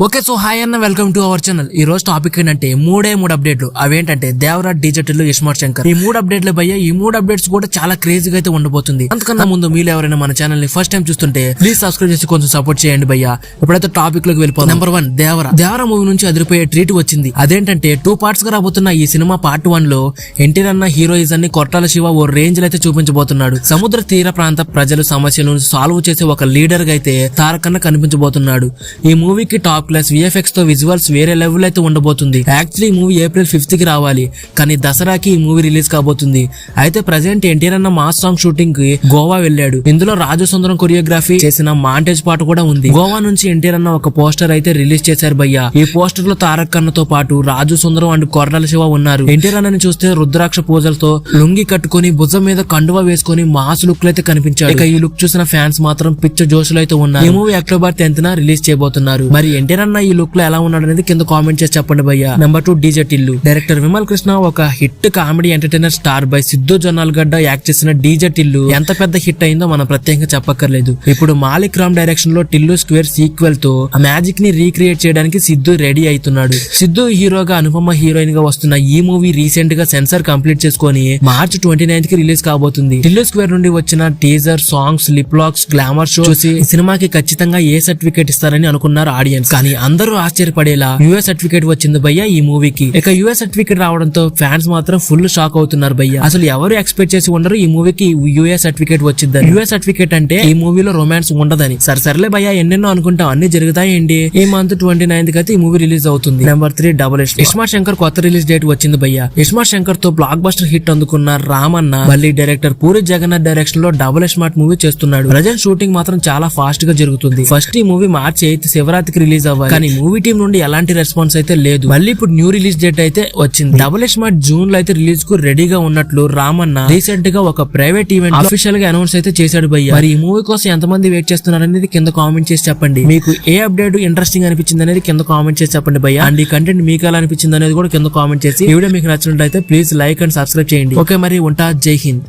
Okay so hi అన్న, welcome to our channel. ఈ రోజు టాపిక్ ఏంటంటే మూడు అప్డేట్లు. అవేంటంటే దేవరా, డిజిటల్, ఇస్మార్ట్ శంకర్. ఈ మూడు అప్డేట్లే భయ్య. ఈ మూడు అప్డేట్స్ కూడా చాలా క్రేజీగా అయితే ఉండబోతుంది. అంతకన్నా ముందు మీరు ఎవరైనా మన ఛానల్ ని ఫస్ట్ టైం చూస్తుంటే ప్లీజ్ సబ్స్క్రైబ్ చేసి కొంచెం సపోర్ట్ చేయండి భయ్య. ఇప్పుడైతే టాపిక్ లోకి వెళ్ళిపోతాం. నెంబర్ 1, దేవరా మూవీ నుంచి అదిరిపోయే ట్రీట్ వచ్చింది. అదేంటంటే 2 పార్ట్స్ గా రాబోతున్న ఈ సినిమా పార్ట్ 1 లో ఎన్టీఆర్ అన్న హీరోయిజం ని కొట్టాల శివ ఓ రేంజ్ లో అయితే చూపించబోతున్నాడు. సముద్ర తీర ప్రాంత ప్రజల సమస్యలను సాల్వ్ చేసే ఒక లీడర్ గా అయితే తారకన్న కనిపించబోతున్నాడు. ఈ మూవీకి టాప్ క్లాస్ విఎఫ్ఎక్స్ తో విజువల్స్ వేరే లెవెల్ అయితే ఉండబోతుంది. యాక్చువల్లీ ఈ మూవీ April 5th కి రావాలి, కానీ దసరాకి ఈ మూవీ రిలీజ్ కాబోతుంది. అయితే ప్రెజెంట్ ఎన్టీఆర్ అన్న మాస్ సాంగ్ షూటింగ్ కి గోవా వెళ్ళాడు. ఇందులో రాజు సుందరం కొరియోగ్రఫీ చేసిన మాంటేజ్ పాట కూడా ఉంది. గోవా నుంచి ఎన్టీఆర్ అన్న ఒక పోస్టర్ అయితే రిలీజ్ చేశారు భయ్య. ఈ పోస్టర్ లో తారక్ అన్నతో పాటు రాజు సుందరం అండ్ కొర్రల శివ ఉన్నారు. ఎన్టీఆర్ అన్నని చూస్తే రుద్రాక్ష పూజలతో లుంగి కట్టుకుని భుజం మీద కండువా వేసుకుని మాస్ లుక్ లో అయితే కనిపించాడు. ఇక ఈ లుక్ చూసిన ఫ్యాన్స్ మాత్రం పిచ్చ జోషులు అయితే ఉన్నారు. ఈ మూవీ October 10th రిలీజ్ చేయబోతున్నారు. మరి ఎన్టీఆర్ అన్న ఈ లుక్ లో ఎలా ఉన్నాడు అనేది కింద కామెంట్ చేసి చెప్పండి భయ్య. Number 2, digital. Director Vimal Krishna ఒక hit comedy entertainer star boy Siddhu Jonnalagadda act చేసిన డీజే టిల్లు ఎంత పెద్ద హిట్ అయిందో మనం ప్రత్యేకంగా చెప్పక్కర్లేదు. ఇప్పుడు మాలిక్ రామ్ డైరెక్షన్ లో టిల్లు స్క్వేర్ సీక్వెల్ తో ఆ మ్యాజిక్ ని రీక్రియేట్ చేయడానికి సిద్ధు రెడీ అవుతున్నాడు. సిద్ధు హీరోగా, అనుపమ హీరోయిన్ గా వస్తున్న ఈ మూవీ రీసెంట్ గా సెన్సార్ కంప్లీట్ చేసుకుని March 29th కి రిలీజ్ కాబోతుంది. టిల్లు స్క్వేర్ నుండి వచ్చిన teaser, songs, lip lakhs, glamour show చూసి ఈ సినిమాకి ఖచ్చితంగా ఏ సర్టిఫికేట్ ఇస్తారని అనుకున్నారు ఆడియన్స్. కానీ అందరూ ఆశ్చర్యపడేలా యుఎస్ సర్టిఫికేట్ వచ్చింది భయ్య ఈ మూవీకి. ఇక యుఎస్ సర్టిఫికేట్ రావడంతో ఫ్యాన్స్ మాత్రం ఫుల్ షాక్ అవుతున్నారు భయ్య. అసలు ఎవరు ఎక్స్పెక్ట్ చేసి ఉండరు ఈ మూవీకి యుఎస్ సర్టిఫికేట్ వచ్చిందని. యుఎస్ సర్టిఫికేట్ అంటే ఈ మూవీలో రొమాన్స్ ఉండదని. సర్లే భయ్య, ఎన్నెన్నో అనుకుంటాం, అన్ని జరుగుతాయండి. ఈ మంత్ 29th కి అయితే ఈ మూవీ రిలీజ్ అవుతుంది. నెంబర్ 3, డబుల్ ఇస్మార్ట్ శంకర్ కొత్త రిలీజ్ డేట్ వచ్చింది భయ్య. ఇస్మార్ట్ శంకర్ తో బ్లాక్ బస్టర్ హిట్ అందుకున్న రామన్న మళ్ళీ డైరెక్టర్ పూరి జగన్నాథ్ డైరెక్షన్ లో డబుల్ ఇస్మార్ట్ మూవీ చేస్తున్నాడు. ప్రజెంట్ షూటింగ్ మాత్రం చాలా ఫాస్ట్ గా జరుగుతుంది. ఫస్ట్ ఈ మూవీ March 8th శివరాత్రికి రిలీజ్ అవ్వాలి, కానీ మూవీ టీం నుండి ఎలాంటి రెస్పాన్స్ అయితే లేదు. మళ్ళీ ఇప్పుడు న్యూ రిలీజ్ డేట్ అయితే వచ్చింది. డబుల్ ఇస్మార్ట్ జూన్ లో అయితే రిలీజ్ కు రెడీగా ఉన్నట్లు రామన్న రీసెంట్ గా ఒక ప్రైవేట్ ఈవెంట్ అఫీషియల్ గా అనౌన్స్ అయితే చేశాడు భయ్య. మరి ఈ మూవీ కోసం ఎంతమంది వెయిట్ చేస్తున్నారు అనేది కింద కామెంట్ చేసి చెప్పండి. మీకు ఏ అప్డేట్ ఇంట్రెస్టింగ్ అనిపించింది అనేది కింద కామెంట్ చేసి చెప్పండి భయ్య. అండ్ ఈ కంటెంట్ మీకు ఎలా అనిపించింది అనేది కూడా కింద కామెంట్ చేసి, ఈ వీడియో మీకు నచ్చినట్లయితే ప్లీజ్ లైక్ అండ్ సబ్స్క్రైబ్ చేయండి. ఓకే, మరి ఉంటా. జై హింద్.